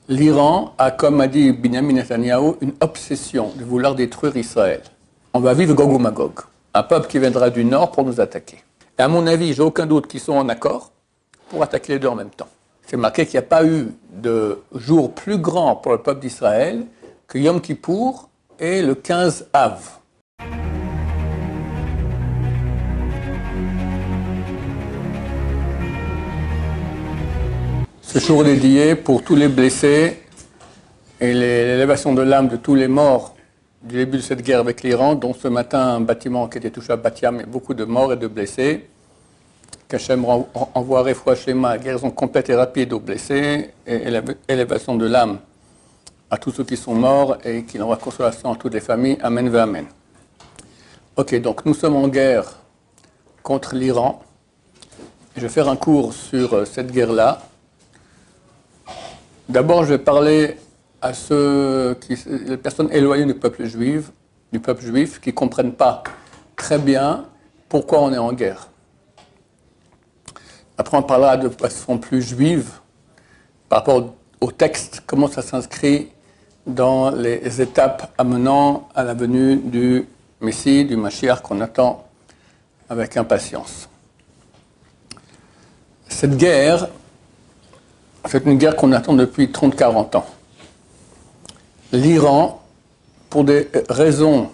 L'Iran a, comme a dit Benjamin Netanyahu, une obsession de vouloir détruire Israël. On va vivre Gog ou Magog, un peuple qui viendra du nord pour nous attaquer. Et à mon avis, j'ai aucun doute qu'ils sont en accord pour attaquer les deux en même temps. C'est marqué qu'il n'y a pas eu de jour plus grand pour le peuple d'Israël que Yom Kippour et le 15 Av. Ce jour dédié pour tous les blessés et l'élévation de l'âme de tous les morts du début de cette guerre avec l'Iran, dont ce matin un bâtiment qui était touché à Bat Yam et beaucoup de morts et de blessés. Qu'Hachem envoie Refoua Shlema, guérison complète et rapide aux blessés et élévation de l'âme à tous ceux qui sont morts et qu'il envoie consolation à toutes les familles. Amen ve Amen. Ok, donc nous sommes en guerre contre l'Iran. Je vais faire un cours sur cette guerre-là. D'abord, je vais parler à les personnes éloignées du peuple juif qui ne comprennent pas très bien pourquoi on est en guerre. Après, on parlera de façon plus juive par rapport au texte, comment ça s'inscrit dans les étapes amenant à la venue du Messie, du Mashiach qu'on attend avec impatience. Cette guerre, c'est une guerre qu'on attend depuis 30-40 ans. L'Iran, pour des raisons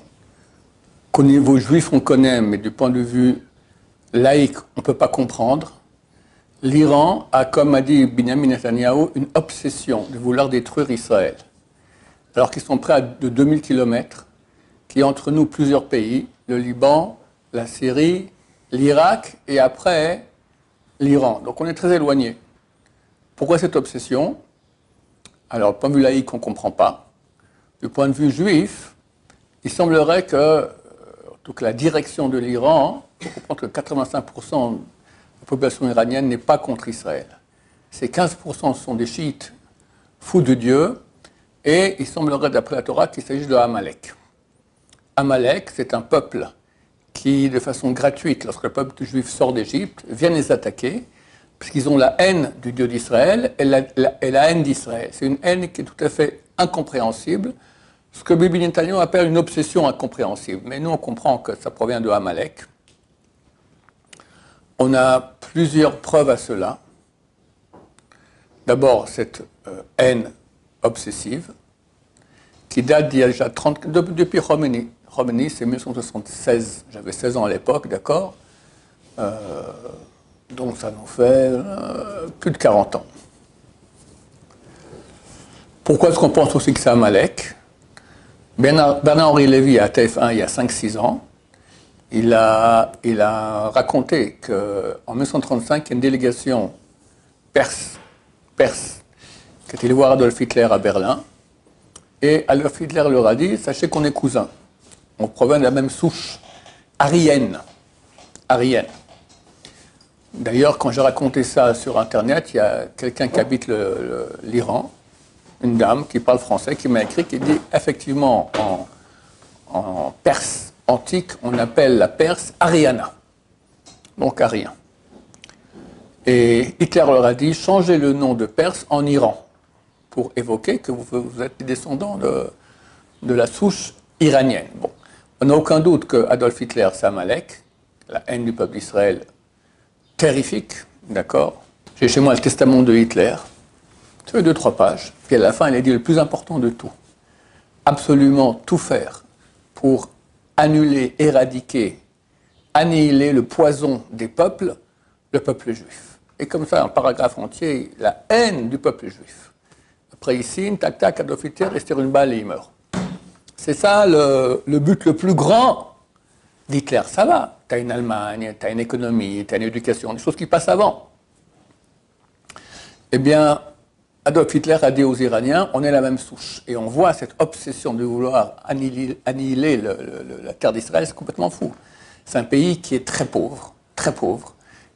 qu'au niveau juif on connaît, mais du point de vue laïque, on ne peut pas comprendre, l'Iran a, comme a dit Benjamin Netanyahu, une obsession de vouloir détruire Israël. Alors qu'ils sont prêts à de 2000 km, qui entre nous plusieurs pays, le Liban, la Syrie, l'Irak et après l'Iran. Donc on est très éloigné. Pourquoi cette obsession? Alors, du point de vue laïque, on ne comprend pas. Du point de vue juif, il semblerait que, en tout cas, la direction de l'Iran, on comprend que 85% de la population iranienne n'est pas contre Israël. Ces 15% sont des chiites fous de Dieu, et il semblerait, d'après la Torah, qu'il s'agisse de Amalek. Amalek, c'est un peuple qui, de façon gratuite, lorsque le peuple juif sort d'Égypte, vient les attaquer, parce qu'ils ont la haine du Dieu d'Israël et la haine d'Israël. C'est une haine qui est tout à fait incompréhensible, ce que Bibi Netanyahu appelle une obsession incompréhensible. Mais nous, on comprend que ça provient de Amalek. On a plusieurs preuves à cela. D'abord, cette haine obsessive, qui date d'il y a déjà 30... Depuis Khomeini. Khomeini, c'est 1976. J'avais 16 ans à l'époque, d'accord donc ça nous fait plus de 40 ans. Pourquoi est-ce qu'on pense aussi que c'est Amalek? Bernard-Henri Lévy, à TF1, il y a 5-6 ans, il a raconté qu'en 1935, il y a une délégation perse qui est allée voir Adolf Hitler à Berlin, et Adolf Hitler leur a dit, sachez qu'on est cousins, on provient de la même souche, aryenne. D'ailleurs, quand j'ai raconté ça sur Internet, il y a quelqu'un qui habite l'Iran, une dame qui parle français, qui m'a écrit, qui dit effectivement en perse antique, on appelle la Perse Ariana, donc arien. Et Hitler leur a dit changez le nom de Perse en Iran pour évoquer que vous êtes descendants de la souche iranienne. Bon, on n'a aucun doute que Adolf Hitler, c'est Amalek, la haine du peuple d'Israël. Terrifique, d'accord. J'ai chez moi le testament de Hitler. Ça fait 2-3 pages. Puis à la fin, il a dit le plus important de tout. Absolument tout faire pour annuler, éradiquer, annihiler le poison des peuples, le peuple juif. Et comme ça, un paragraphe entier, la haine du peuple juif. Après, il signe, tac, tac, Adolf Hitler, il se tire une balle et il meurt. C'est ça le but le plus grand d'Hitler. Ça va. Tu as une Allemagne, tu as une économie, tu as une éducation, des choses qui passent avant. Eh bien, Adolf Hitler a dit aux Iraniens, on est la même souche. Et on voit cette obsession de vouloir annihiler la terre d'Israël, c'est complètement fou. C'est un pays qui est très pauvre.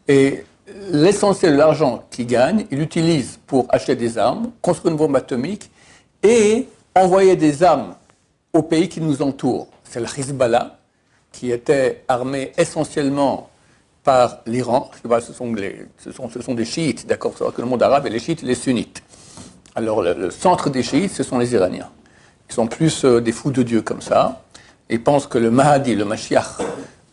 Et l'essentiel de l'argent qu'il gagne, il l'utilise pour acheter des armes, construire une bombe atomique et envoyer des armes aux pays qui nous entourent. C'est le Hezbollah, qui était armé essentiellement par l'Iran. Ce sont des chiites, d'accord, c'est vrai que le monde arabe est les chiites et les sunnites. Alors, le centre des chiites, ce sont les Iraniens. Ils sont plus des fous de Dieu comme ça. Ils pensent que le Mahdi, le Mashiach,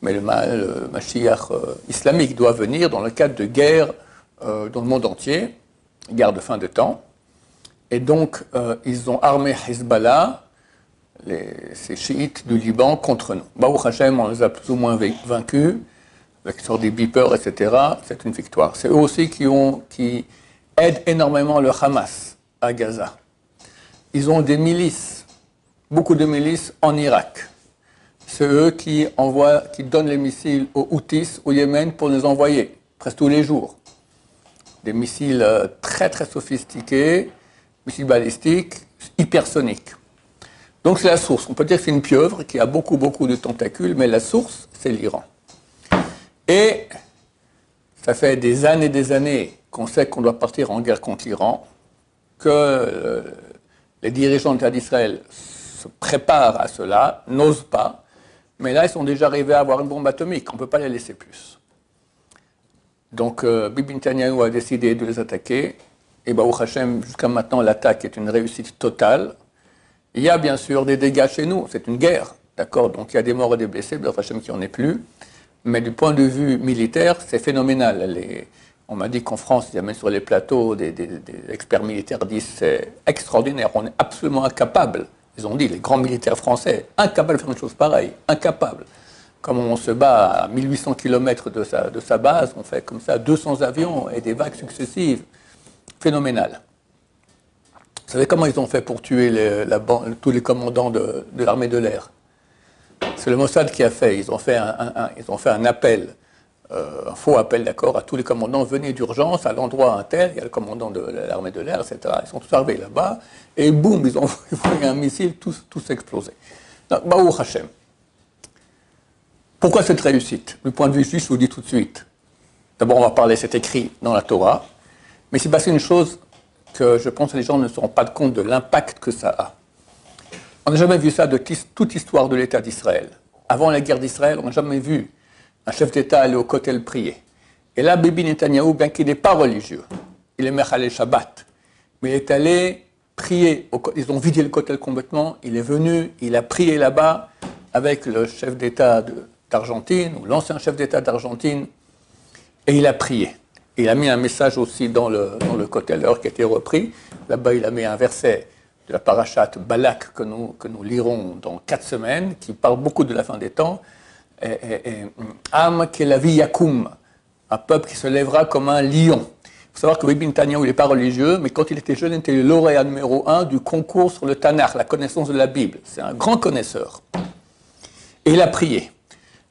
mais le Mashiach islamique doit venir dans le cadre de guerres dans le monde entier, guerre de fin de temps. Et donc, ils ont armé Hezbollah, ces chiites du Liban, contre nous. Baruch Hashem, on les a plus ou moins vaincus, avec sur des beepers, etc. C'est une victoire. C'est eux aussi qui aident énormément le Hamas à Gaza. Ils ont des milices, beaucoup de milices en Irak. C'est eux qui donnent les missiles aux Houthis au Yémen pour les envoyer, presque tous les jours. Des missiles très très sophistiqués, missiles balistiques, hypersoniques. Donc c'est la source. On peut dire que c'est une pieuvre qui a beaucoup de tentacules, mais la source, c'est l'Iran. Et ça fait des années qu'on sait qu'on doit partir en guerre contre l'Iran, que les dirigeants de l'État d'Israël se préparent à cela, n'osent pas, mais là ils sont déjà arrivés à avoir une bombe atomique, on ne peut pas les laisser plus. Donc Bibi Netanyahu a décidé de les attaquer, et Baruch Hashem, jusqu'à maintenant, l'attaque est une réussite totale. Il y a bien sûr des dégâts chez nous, c'est une guerre, d'accord? Donc il y a des morts et des blessés, Baruch Hashem qui n'en est plus, mais du point de vue militaire, c'est phénoménal. On m'a dit qu'en France, il y a même sur les plateaux, des experts militaires disent c'est extraordinaire, on est absolument incapable. Ils ont dit, les grands militaires français, incapables de faire une chose pareille, incapables. Comme on se bat à 1800 km de sa base, on fait comme ça 200 avions et des vagues successives. Phénoménal. Vous savez comment ils ont fait pour tuer tous les commandants de l'armée de l'air? C'est le Mossad qui a fait. Ils ont fait un appel, un faux appel, d'accord, à tous les commandants, venez d'urgence à l'endroit un tel, il y a le commandant de l'armée de l'air, etc. Ils sont tous arrivés là-bas, et boum, ils ont envoyé un missile, tous explosés. Donc, Baruch Hashem. Pourquoi cette réussite? Du point de vue juif, je vous dis tout de suite. D'abord, on va parler, c'est écrit dans la Torah, mais c'est passé une chose que je pense que les gens ne se rendent pas compte de l'impact que ça a. On n'a jamais vu ça de toute l'histoire de l'État d'Israël. Avant la guerre d'Israël, on n'a jamais vu un chef d'État aller au Kotel prier. Et là, Bibi Netanyahu, bien qu'il n'est pas religieux, il est Mechalel Shabbat, mais il est allé prier. Ils ont vidé le Kotel complètement, il est venu, il a prié là-bas avec le chef d'État d'Argentine, ou l'ancien chef d'État d'Argentine, et il a prié. Il a mis un message aussi dans le Kotel, qui a été repris. Là-bas, il a mis un verset de la parashat Balak que nous lirons dans 4 semaines, qui parle beaucoup de la fin des temps. Am kelavi yakum, un peuple qui se lèvera comme un lion. Il faut savoir que Bibi Netanyahu, il n'est pas religieux, mais quand il était jeune, il était le lauréat numéro 1 du concours sur le Tanakh, la connaissance de la Bible. C'est un grand connaisseur. Et il a prié.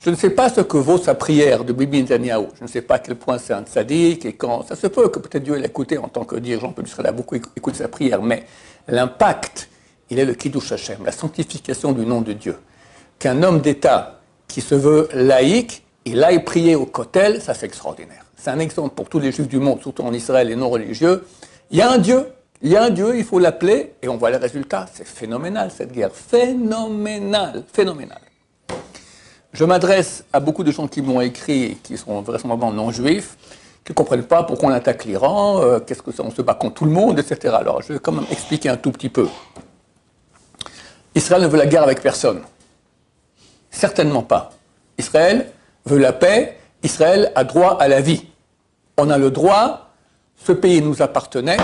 Je ne sais pas ce que vaut sa prière de Bibi Netanyahu. Je ne sais pas à quel point c'est un tzaddik et quand. Ça se peut que peut-être Dieu l'ait écouté en tant que dirigeant, peut-être qu'il a beaucoup écouté sa prière, mais l'impact, il est le Kiddush Hashem, la sanctification du nom de Dieu. Qu'un homme d'État qui se veut laïque, il aille prier au Kotel, ça c'est extraordinaire. C'est un exemple pour tous les juifs du monde, surtout en Israël et non religieux. Il y a un Dieu, il faut l'appeler, et on voit les résultats. C'est phénoménal cette guerre, phénoménal. Je m'adresse à beaucoup de gens qui m'ont écrit, qui sont vraisemblablement non-juifs, qui ne comprennent pas pourquoi on attaque l'Iran, qu'est-ce que ça, on se bat contre tout le monde, etc. Alors, je vais quand même expliquer un tout petit peu. Israël ne veut la guerre avec personne. Certainement pas. Israël veut la paix, Israël a droit à la vie. On a le droit, ce pays nous appartenait,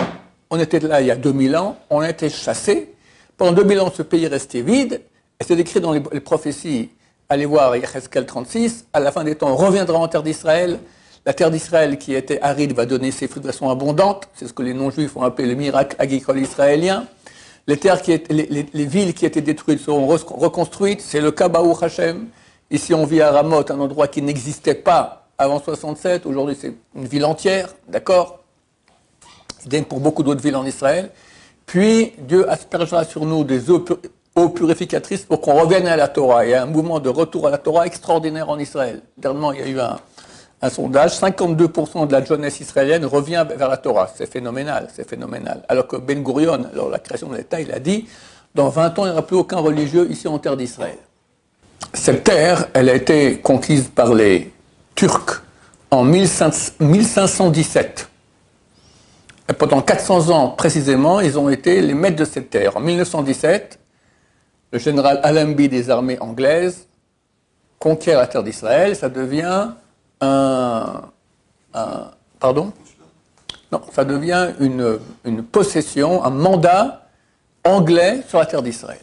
on était là il y a 2000 ans, on a été chassés. Pendant 2000 ans, ce pays est resté vide, et c'est écrit dans les prophéties. Allez voir Yecheskel 36, à la fin des temps, on reviendra en terre d'Israël. La terre d'Israël qui était aride va donner ses fruits de façon abondante. C'est ce que les non-juifs ont appelé le miracle agricole israélien. Les villes qui étaient détruites seront reconstruites. C'est le cas Baruch Hashem. Ici, on vit à Ramoth, un endroit qui n'existait pas avant 67. Aujourd'hui, c'est une ville entière, d'accord? Idem pour beaucoup d'autres villes en Israël. Puis, Dieu aspergera sur nous des eaux purificatrices pour qu'on revienne à la Torah. Il y a un mouvement de retour à la Torah extraordinaire en Israël. Dernièrement, il y a eu un sondage, 52% de la jeunesse israélienne revient vers la Torah. C'est phénoménal. Alors que Ben Gurion, lors de la création de l'État, il a dit, dans 20 ans, il n'y aura plus aucun religieux ici en terre d'Israël. Cette terre, elle a été conquise par les Turcs en 1517. Et pendant 400 ans précisément, ils ont été les maîtres de cette terre. En 1917, le général Allenby des armées anglaises conquiert la terre d'Israël. Ça devient pardon? Non, ça devient une possession, un mandat anglais sur la terre d'Israël.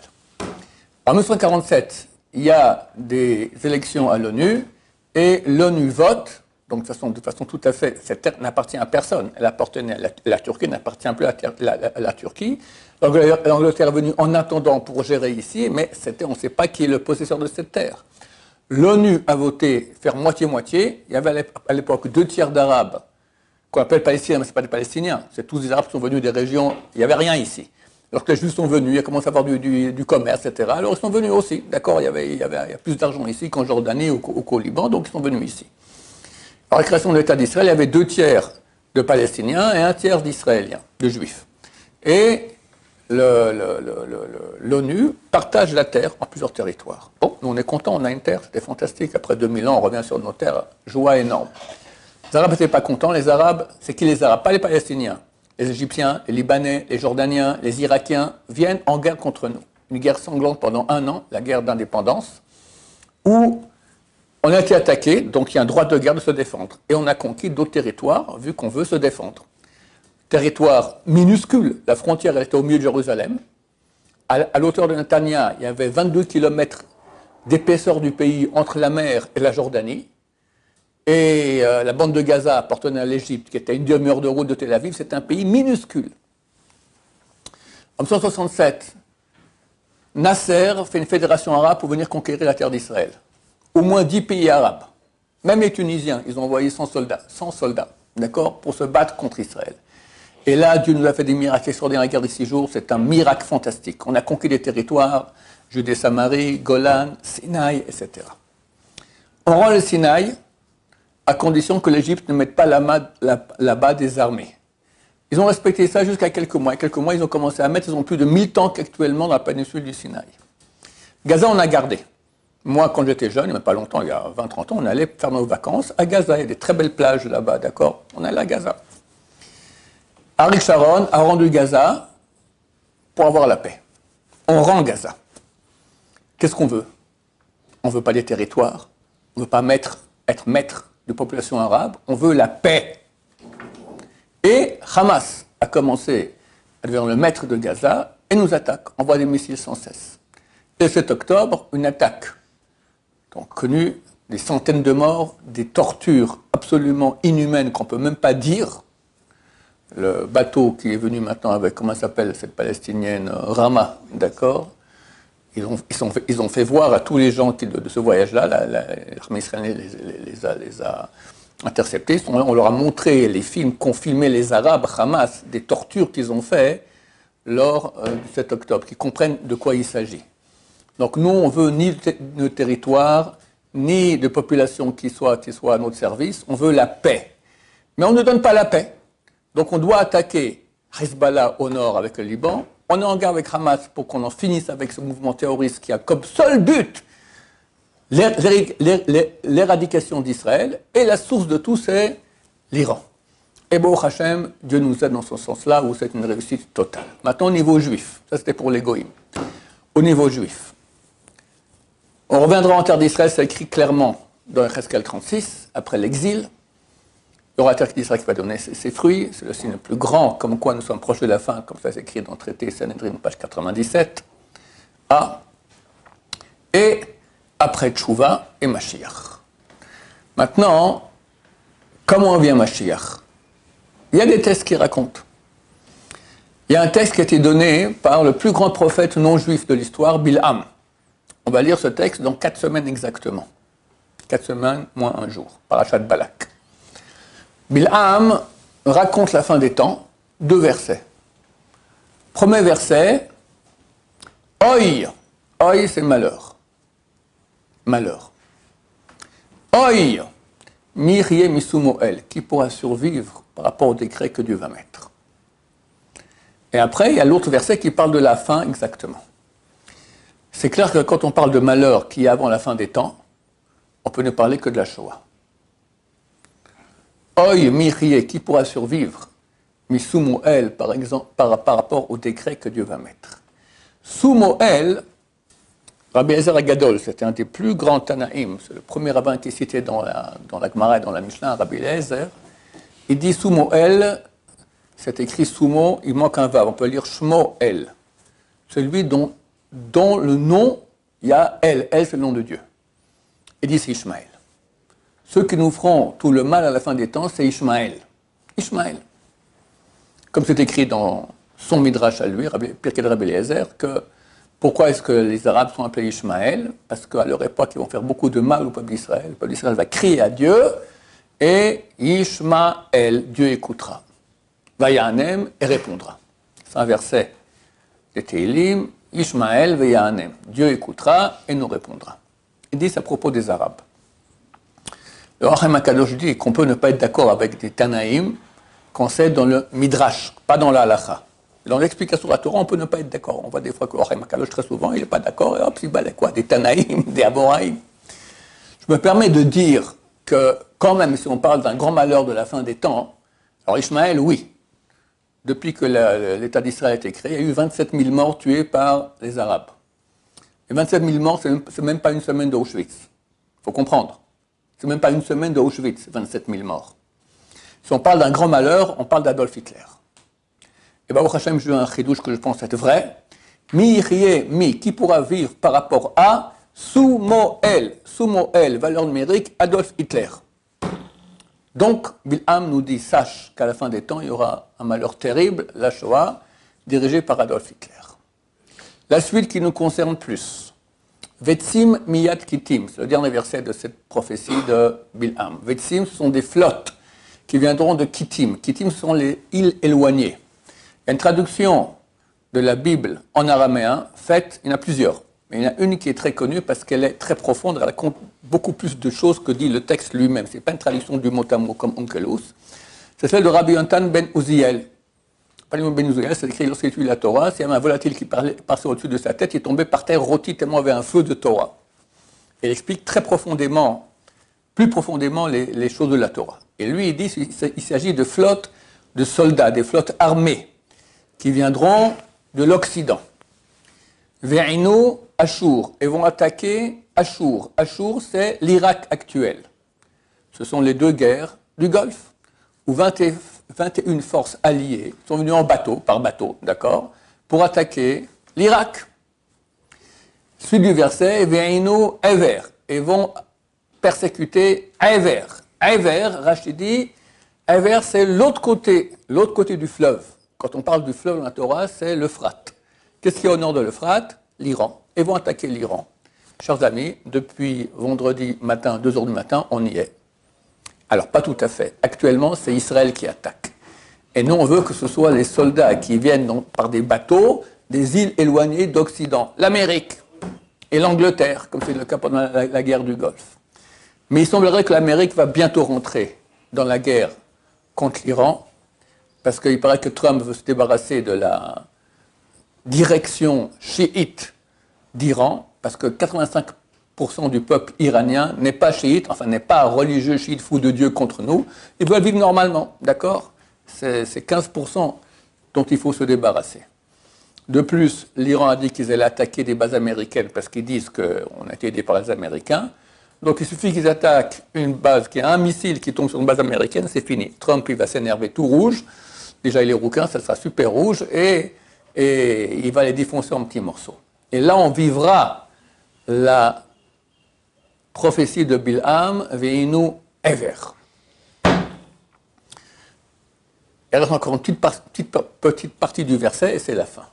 En 1947, il y a des élections à l'ONU et l'ONU vote. Donc, de façon tout à fait, cette terre n'appartient à personne. Elle appartenait à la Turquie, n'appartient plus à la Turquie. L'Angleterre est venue en attendant pour gérer ici, mais on ne sait pas qui est le possesseur de cette terre. L'ONU a voté faire moitié-moitié. Il y avait à l'époque 2 tiers d'Arabes, qu'on appelle Palestiniens, mais ce ne sont pas des Palestiniens. C'est tous des Arabes qui sont venus des régions, il n'y avait rien ici. Alors que les Juifs sont venus, il a commencé à avoir du commerce, etc. Alors ils sont venus aussi, d'accord, il y a plus d'argent ici qu'en Jordanie ou qu'au Liban, donc ils sont venus ici. À la création de l'État d'Israël, il y avait 2 tiers de Palestiniens et 1 tiers d'Israéliens, de Juifs. Et l'ONU partage la terre en plusieurs territoires. Bon, nous on est contents, on a une terre, c'était fantastique. Après 2000 ans, on revient sur nos terres, joie énorme. Les Arabes n'étaient pas contents. Les Arabes, c'est qui les Arabes? Pas les Palestiniens. Les Égyptiens, les Libanais, les Jordaniens, les Irakiens viennent en guerre contre nous. Une guerre sanglante pendant 1 an, la guerre d'indépendance, où on a été attaqué, donc il y a un droit de guerre de se défendre. Et on a conquis d'autres territoires, vu qu'on veut se défendre. Territoire minuscule, la frontière elle était au milieu de Jérusalem. À l'auteur de Netanya, il y avait 22 km d'épaisseur du pays entre la mer et la Jordanie. Et la bande de Gaza appartenait à l'Égypte, qui était à une demi-heure de route de Tel Aviv. C'est un pays minuscule. En 1967, Nasser fait une fédération arabe pour venir conquérir la terre d'Israël. Au moins 10 pays arabes. Même les Tunisiens, ils ont envoyé 100 soldats, d'accord, pour se battre contre Israël. Et là, Dieu nous a fait des miracles extraordinaires. La guerre des 6 jours, c'est un miracle fantastique. On a conquis des territoires, Judée-Samarie, Golan, Sinaï, etc. On rend le Sinaï à condition que l'Égypte ne mette pas là-bas des armées. Ils ont respecté ça jusqu'à quelques mois. Quelques mois, ils ont commencé à mettre, ils ont plus de 1000 tanks actuellement dans la péninsule du Sinaï. Gaza, on a gardé. Moi, quand j'étais jeune, il n'y a pas longtemps, il y a 20-30 ans, on allait faire nos vacances à Gaza. Il y a des très belles plages là-bas, d'accord? On allait à Gaza. Ariel Sharon a rendu Gaza pour avoir la paix. On rend Gaza. Qu'est-ce qu'on veut? On ne veut pas des territoires. On ne veut pas être maître de population arabe. On veut la paix. Et Hamas a commencé à devenir le maître de Gaza et nous attaque, envoie des missiles sans cesse. Et le 7 octobre, une attaque. Donc, connue, des centaines de morts, des tortures absolument inhumaines qu'on ne peut même pas dire. Le bateau qui est venu maintenant avec, comment s'appelle cette palestinienne, Rama, d'accord? Ils ont fait voir à tous les gens de ce voyage-là, l'armée israélienne les a interceptés. On leur a montré les films qu'ont filmés les Arabes, Hamas, des tortures qu'ils ont fait lors du 7 octobre, qui comprennent de quoi il s'agit. Donc nous, on veut ni de territoire, ni de population qui soit à notre service. On veut la paix. Mais on ne donne pas la paix. Donc on doit attaquer Hezbollah au nord avec le Liban. On est en guerre avec Hamas pour qu'on en finisse avec ce mouvement terroriste qui a comme seul but l'éradication d'Israël. Et la source de tout, c'est l'Iran. Et Baruch Hashem, Dieu nous aide dans ce sens-là, où c'est une réussite totale. Maintenant, au niveau juif, ça c'était pour les goïms. Au niveau juif, on reviendra en terre d'Israël, c'est écrit clairement dans Cheskel 36, après l'exil. Il y aura la terre d'Israël qui va donner ses fruits, c'est le signe le plus grand, comme quoi nous sommes proches de la fin, comme ça c'est écrit dans le traité Sanhedrin, page 97. Et après Tchouva et Mashiach. Maintenant, comment vient Mashiach? Il y a des textes qui racontent. Il y a un texte qui a été donné par le plus grand prophète non juif de l'histoire, Bilham. On va lire ce texte dans 4 semaines exactement. 4 semaines moins 1 jour, Parashat Balak. Bilham raconte la fin des temps, 2 versets. Premier verset, Oi, Oi c'est malheur. Malheur. Oi, Mirie Misumoel, qui pourra survivre par rapport au décret que Dieu va mettre. Et après, il y a l'autre verset qui parle de la fin exactement. C'est clair que quand on parle de malheur qui est avant la fin des temps, on peut ne parler que de la Shoah. Oy, Mirie, qui pourra survivre? mais sous Moël, par exemple, par rapport au décret que Dieu va mettre. Sous Moël, Rabbi Eliezer Agadol, c'était un des plus grands Tanaïm, c'est le premier rabbin qui est cité dans la Gemara et dans la Mishnah, Rabbi Eliezer. Il dit sous Moël, c'est écrit sous mot, il manque un vav, on peut lire Shmoël, celui dont le nom, il y a El, c'est le nom de Dieu. Il dit c'est Ishmaël. Ceux qui nous feront tout le mal à la fin des temps, c'est Ishmaël. Ishmaël. Comme c'est écrit dans son midrash à lui, Pirkei de Rabbi Eliezer, que pourquoi est-ce que les Arabes sont appelés Ishmaël? Parce qu'à leur époque, ils vont faire beaucoup de mal au peuple d'Israël. Le peuple d'Israël va crier à Dieu, et Ishmaël, Dieu écoutera. Vayanem, et répondra. C'est un verset de Tehillim, Ishmaël Vayanem, Dieu écoutera et nous répondra. Il dit à propos des Arabes. Le Hachem HaKadosh dit qu'on peut ne pas être d'accord avec des Tanaïm quand c'est dans le Midrash, pas dans la Halacha. Dans l'explication de la Torah, on peut ne pas être d'accord. On voit des fois que le Hachem HaKadosh, très souvent, il n'est pas d'accord, et hop, il balait quoi? Des Tanaïm, des Amoraïm. Je me permets de dire que, quand même, si on parle d'un grand malheur de la fin des temps, alors Ishmaël, oui. Depuis que l'État d'Israël a été créé, il y a eu 27 000 morts tués par les Arabes. Et 27 000 morts, c'est même pas une semaine d'Auschwitz. Il faut comprendre. C'est même pas une semaine d'Auschwitz, 27 000 morts. Si on parle d'un grand malheur, on parle d'Adolf Hitler. Et Baruch Hashem, j'ai eu un chidouche que je pense être vrai. Qui pourra vivre par rapport à sous Moël, valeur numérique, Adolf Hitler. Donc, Bilham nous dit, sache qu'à la fin des temps, il y aura un malheur terrible, la Shoah, dirigée par Adolf Hitler. La suite qui nous concerne plus. Vetsim miyad kitim, c'est le dernier verset de cette prophétie de Bilham. Vetsim, ce sont des flottes qui viendront de Kittim. Kittim, ce sont les îles éloignées. Il y a une traduction de la Bible en araméen faite, il y en a plusieurs, mais il y en a une qui est très connue parce qu'elle est très profonde, elle raconte beaucoup plus de choses que dit le texte lui-même. Ce n'est pas une traduction du mot à mot comme Onkelos. C'est celle de Rabbi Yonatan ben Uziel. Ben Uziel, c'est écrit lorsqu'il étudie la Torah, s'il y avait un volatile qui passait au-dessus de sa tête, il tombait par terre rôti tellement il y avait un feu de Torah. Et il explique très profondément, plus profondément les choses de la Torah. Et lui, il dit qu'il s'agit de flottes de soldats, des flottes armées, qui viendront de l'Occident. Ve'inu Ashur, et vont attaquer Ashur. Ashur, c'est l'Irak actuel. Ce sont les deux guerres du Golfe, où 21 forces alliées sont venues en bateau, par bateau, d'accord, pour attaquer l'Irak. Suite du verset, Ve'inu Ever, et vont persécuter Ever. Ever, Rachid dit, Ever, c'est l'autre côté du fleuve. Quand on parle du fleuve dans la Torah, c'est l'Euphrate. Qu'est-ce qu'il y a au nord de l'Euphrate? L'Iran. Et vont attaquer l'Iran. Chers amis, depuis vendredi matin, 2h du matin, on y est. Alors, pas tout à fait. Actuellement, c'est Israël qui attaque. Et nous, on veut que ce soit les soldats qui viennent par des bateaux des îles éloignées d'Occident. L'Amérique et l'Angleterre, comme c'est le cas pendant la guerre du Golfe. Mais il semblerait que l'Amérique va bientôt rentrer dans la guerre contre l'Iran, parce qu'il paraît que Trump veut se débarrasser de la direction chiite d'Iran, parce que 85% du peuple iranien n'est pas chiite, enfin n'est pas religieux chiite fou de Dieu contre nous, ils veulent vivre normalement, d'accord? C'est 15% dont il faut se débarrasser. De plus, l'Iran a dit qu'ils allaient attaquer des bases américaines parce qu'ils disent qu'on a été aidés par les Américains. Donc il suffit qu'ils attaquent une base qui a un missile qui tombe sur une base américaine, c'est fini. Trump, il va s'énerver tout rouge. Déjà, il est rouquin, ça sera super rouge, et il va les défoncer en petits morceaux. Et là, on vivra la prophétie de Bilham, Ve'inu Ever. Il reste encore une petite partie du verset, et c'est la fin.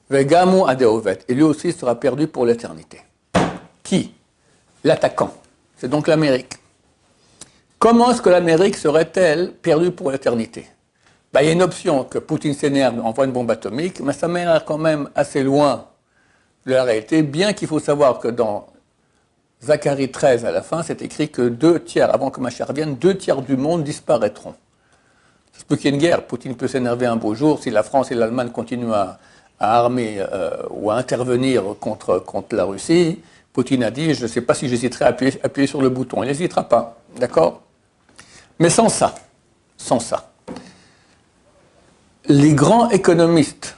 Ve'gamu adeovet, et lui aussi sera perdu pour l'éternité. Qui? L'attaquant. C'est donc l'Amérique. Comment est-ce que l'Amérique serait-elle perdue pour l'éternité? Il y a une option que Poutine s'énerve, envoie une bombe atomique, mais ça mène quand même assez loin de la réalité, bien qu'il faut savoir que dans Zacharie 13, à la fin, c'est écrit que 2/3, avant que Mashiach vienne, 2/3 du monde disparaîtront. Ça se peut qu'il y ait une guerre. Poutine peut s'énerver un beau jour si la France et l'Allemagne continuent à armer ou à intervenir contre la Russie. Poutine a dit, je ne sais pas si j'hésiterai à appuyer sur le bouton. Il n'hésitera pas, d'accord? Mais sans ça, les grands économistes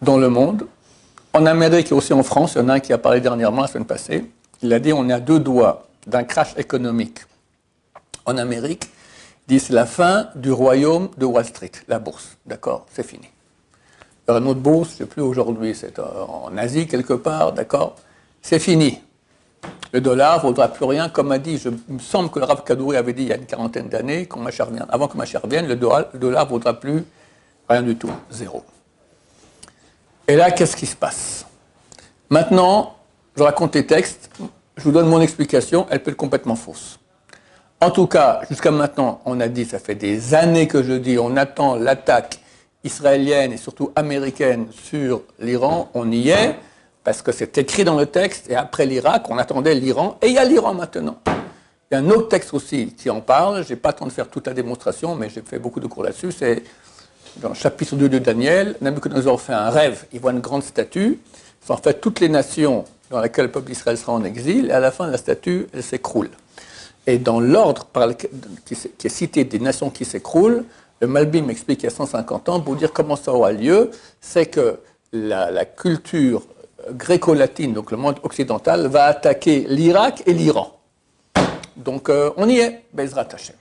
dans le monde, en Amérique et aussi en France, il y en a un qui a parlé dernièrement, la semaine passée, il a dit on est à 2 doigts d'un crash économique. En Amérique, il dit c'est la fin du royaume de Wall Street, la bourse. D'accord, c'est fini. Il y aura une autre bourse, je ne sais plus aujourd'hui, c'est en Asie quelque part, d'accord, c'est fini. Le dollar ne vaudra plus rien, comme a dit, il me semble que le Rav Kadouri avait dit il y a une quarantaine d'années, avant que Mashiach vienne, le dollar ne vaudra plus rien du tout, zéro. Et là, qu'est-ce qui se passe? Maintenant, je raconte les textes, je vous donne mon explication, elle peut être complètement fausse. En tout cas, jusqu'à maintenant, on a dit, ça fait des années que je dis, on attend l'attaque israélienne et surtout américaine sur l'Iran, on y est, parce que c'est écrit dans le texte, et après l'Irak, on attendait l'Iran, et il y a l'Iran maintenant. Il y a un autre texte aussi qui en parle, je n'ai pas le temps de faire toute la démonstration, mais j'ai fait beaucoup de cours là-dessus, c'est dans le chapitre 2 de Daniel, Nabuchodonosor fait un rêve, il voit une grande statue, c'est en fait toutes les nations dans lesquelles le peuple d'Israël sera en exil, et à la fin, la statue, elle s'écroule. Et dans l'ordre qui est cité des nations qui s'écroulent, le Malbim m'explique il y a 150 ans, pour dire comment ça aura lieu, c'est que la culture gréco-latine, donc le monde occidental, va attaquer l'Irak et l'Iran. Donc on y est, Bezrat Hashem.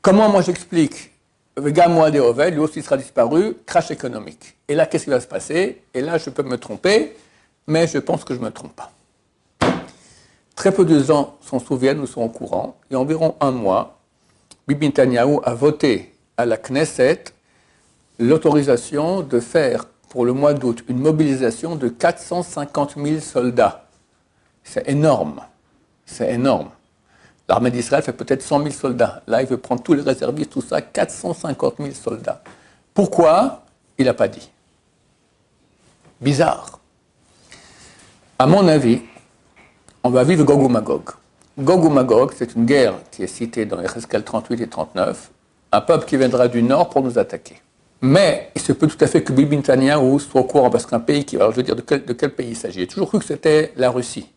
Comment moi j'explique Gamwa de Ovel, lui aussi sera disparu, crash économique. Et là, qu'est-ce qui va se passer? Et là, je peux me tromper, mais je pense que je ne me trompe pas. Très peu de gens s'en souviennent ou sont au courant. Il y a environ un mois, Bibi Netanyahu a voté à la Knesset l'autorisation de faire pour le mois d'août une mobilisation de 450 000 soldats. C'est énorme. C'est énorme. L'armée d'Israël fait peut-être 100 000 soldats. Là, il veut prendre tous les réservistes, tout ça, 450 000 soldats. Pourquoi? Il n'a pas dit. Bizarre. À mon avis, on va vivre Gog ou Magog. Gog ou Magog, c'est une guerre qui est citée dans Yecheskel 38 et 39, un peuple qui viendra du nord pour nous attaquer. Mais il se peut tout à fait que Bibi Netanyahu soit au courant, parce qu'un pays qui... Alors je veux dire, de quel pays il s'agit? J'ai toujours cru que c'était la Russie.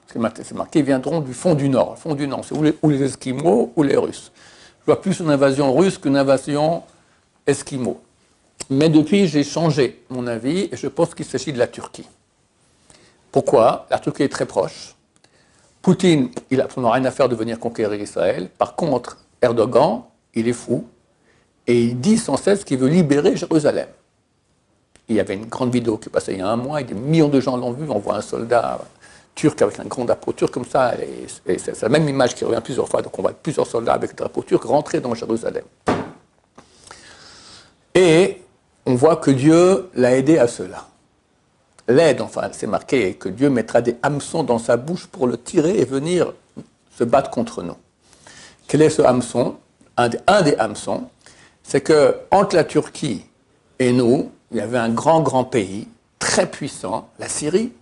C'est marqué, ils viendront du fond du Nord. Le fond du Nord, c'est ou les Esquimaux ou les Russes. Je vois plus une invasion russe qu'une invasion Esquimaux. Mais depuis, j'ai changé mon avis et je pense qu'il s'agit de la Turquie. Pourquoi? La Turquie est très proche. Poutine, il n'a absolument rien à faire de venir conquérir Israël. Par contre, Erdogan, il est fou. Et il dit sans cesse qu'il veut libérer Jérusalem. Il y avait une grande vidéo qui est passée il y a un mois et des millions de gens l'ont vu. On voit un soldat turc avec un grand drapeau turc comme ça. Et c'est la même image qui revient plusieurs fois. Donc on voit plusieurs soldats avec le drapeau turc rentrer dans Jérusalem. Et on voit que Dieu l'a aidé à cela. L'aide, enfin, c'est marqué que Dieu mettra des hameçons dans sa bouche pour le tirer et venir se battre contre nous. Quel est ce hameçon? Un des hameçons, c'est qu'entre la Turquie et nous, il y avait un grand pays, très puissant, la Syrie.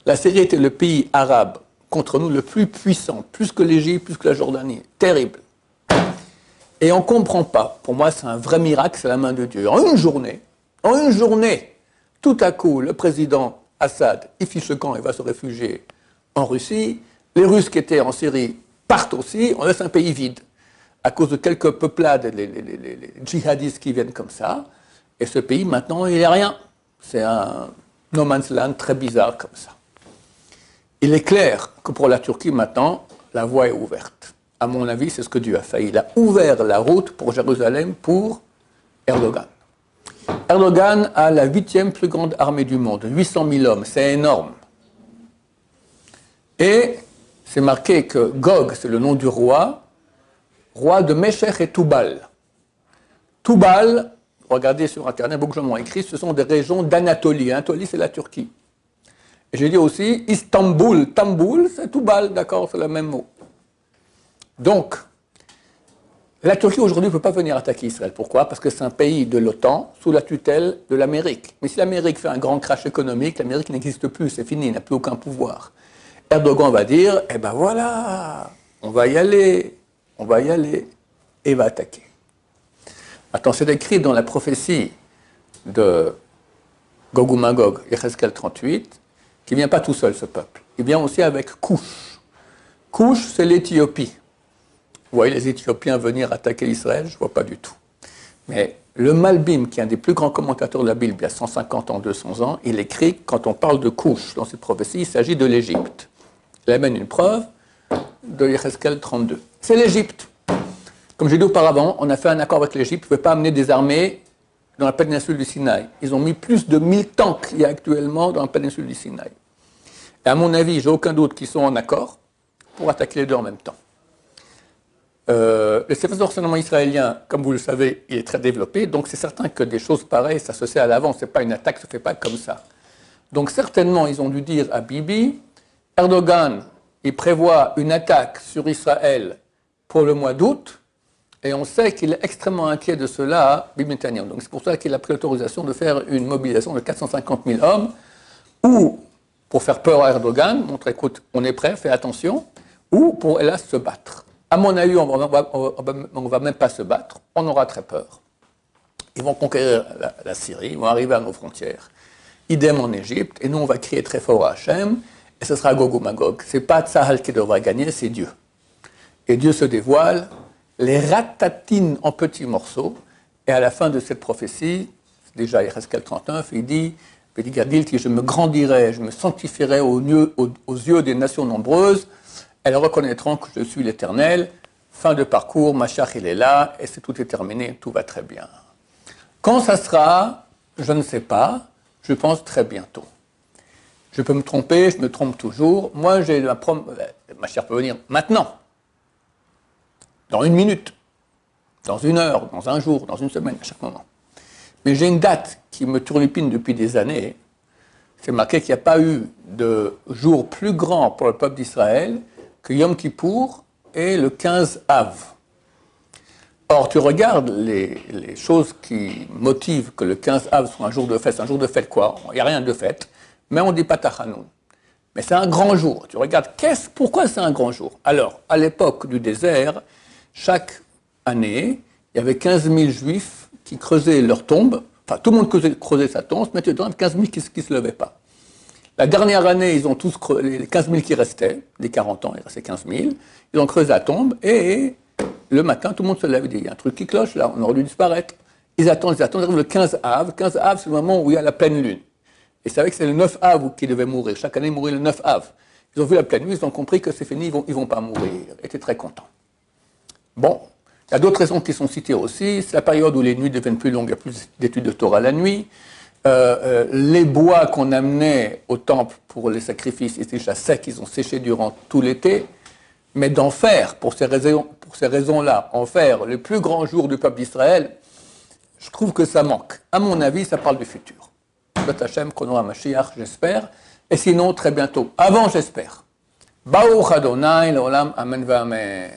La Syrie était le pays arabe contre nous le plus puissant, plus que l'Égypte, plus que la Jordanie. Terrible. Et on ne comprend pas. Pour moi, c'est un vrai miracle, c'est la main de Dieu. En une journée, tout à coup, le président Assad, il fiche le camp et va se réfugier en Russie. Les Russes qui étaient en Syrie partent aussi. On laisse un pays vide à cause de quelques peuplades, les djihadistes qui viennent comme ça. Et ce pays, maintenant, il n'est rien. C'est un no man's land très bizarre comme ça. Il est clair que pour la Turquie, maintenant, la voie est ouverte. À mon avis, c'est ce que Dieu a fait. Il a ouvert la route pour Jérusalem pour Erdogan. Erdogan a la 8e plus grande armée du monde, 800 000 hommes, c'est énorme. Et c'est marqué que Gog, c'est le nom du roi de Meshech et Toubal. Toubal, regardez sur Internet, beaucoup de gens m'ont écrit, ce sont des régions d'Anatolie. Anatolie, c'est la Turquie. Et j'ai dit aussi Istanbul. Tamboul, c'est Toubal, d'accord, c'est le même mot. Donc, la Turquie aujourd'hui ne peut pas venir attaquer Israël. Pourquoi? Parce que c'est un pays de l'OTAN sous la tutelle de l'Amérique. Mais si l'Amérique fait un grand crash économique, l'Amérique n'existe plus, c'est fini, il n'a plus aucun pouvoir. Erdogan va dire, eh ben voilà, on va y aller, et va attaquer. Attends, c'est écrit dans la prophétie de Gog ou Magog, Yecheskel 38, qu'il ne vient pas tout seul, ce peuple. Il vient aussi avec Couche. Couche, c'est l'Éthiopie. Vous voyez les Éthiopiens venir attaquer Israël? Je ne vois pas du tout. Mais le Malbim, qui est un des plus grands commentateurs de la Bible, il y a 150 ans, 200 ans, il écrit que quand on parle de couche dans cette prophétie, il s'agit de l'Égypte. Il amène une preuve de Yézéchiel 32. C'est l'Égypte. Comme j'ai dit auparavant, on a fait un accord avec l'Égypte, on ne pouvait pas amener des armées dans la péninsule du Sinaï. Ils ont mis plus de 1000 tanks qu'il y a actuellement dans la péninsule du Sinaï. Et à mon avis, j'ai aucun doute qu'ils sont en accord pour attaquer les deux en même temps. Le service de renseignement israélien, comme vous le savez, il est très développé, donc c'est certain que des choses pareilles, ça se sait à l'avance, c'est pas une attaque, ça ne se fait pas comme ça. Donc certainement, ils ont dû dire à Bibi, Erdogan, il prévoit une attaque sur Israël pour le mois d'août, et on sait qu'il est extrêmement inquiet de cela, Bibi Netanyahu. Donc c'est pour ça qu'il a pris l'autorisation de faire une mobilisation de 450 000 hommes, ou pour faire peur à Erdogan, montrer, écoute, on est prêt, fais attention, ou pour, hélas, se battre. À mon avis, on ne va même pas se battre, on aura très peur. Ils vont conquérir la Syrie, ils vont arriver à nos frontières. Idem en Égypte, et nous on va crier très fort à Hachem, et ce sera Gog ou Magog. Ce n'est pas Tsahal qui devra gagner, c'est Dieu. Et Dieu se dévoile, les ratatine en petits morceaux, et à la fin de cette prophétie, déjà Yézéchiel 39, il dit, je me grandirai, je me sanctifierai aux yeux des nations nombreuses, elles reconnaîtront que je suis l'Éternel. Fin de parcours, Mashiach il est là, et c'est tout est terminé, tout va très bien. Quand ça sera, je ne sais pas, je pense très bientôt. Je peux me tromper, je me trompe toujours. Moi, j'ai la Mashiach peut venir maintenant, dans 1 minute, dans 1 heure, dans 1 jour, dans 1 semaine, à chaque moment. Mais j'ai une date qui me turlupine depuis des années. C'est marqué qu'il n'y a pas eu de jour plus grand pour le peuple d'Israël que Yom Kippour et le 15 Av. Or, tu regardes les choses qui motivent que le 15 Av soit un jour de fête. C'est un jour de fête quoi? Il n'y a rien de fête, mais on dit pas Tachanoun. Mais c'est un grand jour. Tu regardes, pourquoi c'est un grand jour? Alors, à l'époque du désert, chaque année, il y avait 15 000 juifs qui creusaient leur tombe. Enfin, tout le monde creusait sa tombe, mais il y avait 15 000 qui ne se levaient pas. La dernière année, ils ont tous creusé, les 15 000 qui restaient, les 40 ans, il restait 15 000, ils ont creusé la tombe, et le matin, tout le monde se lève et dit, il y a un truc qui cloche là, on aurait dû disparaître. Ils attendent, ils arrivent le 15 Av. 15 Av, c'est le moment où il y a la pleine lune. Et c'est vrai que c'est le 9 Av qui devait mourir. Chaque année, il mourait le 9 Av. Ils ont vu la pleine lune, ils ont compris que c'est fini, ils vont pas mourir. Ils étaient très contents. Bon, il y a d'autres raisons qui sont citées aussi. C'est la période où les nuits deviennent plus longues, il y a plus d'études de Torah la nuit. Les bois qu'on amenait au temple pour les sacrifices étaient déjà secs, ils ont séché durant tout l'été. Mais d'en faire, pour ces raisons-là, en faire le plus grand jour du peuple d'Israël, je trouve que ça manque. À mon avis, ça parle du futur. Bat Hashem, qu'on aura Mashiach, j'espère. Et sinon, très bientôt. Avant, j'espère. Baruch Adonai, l'olam, amen va amen.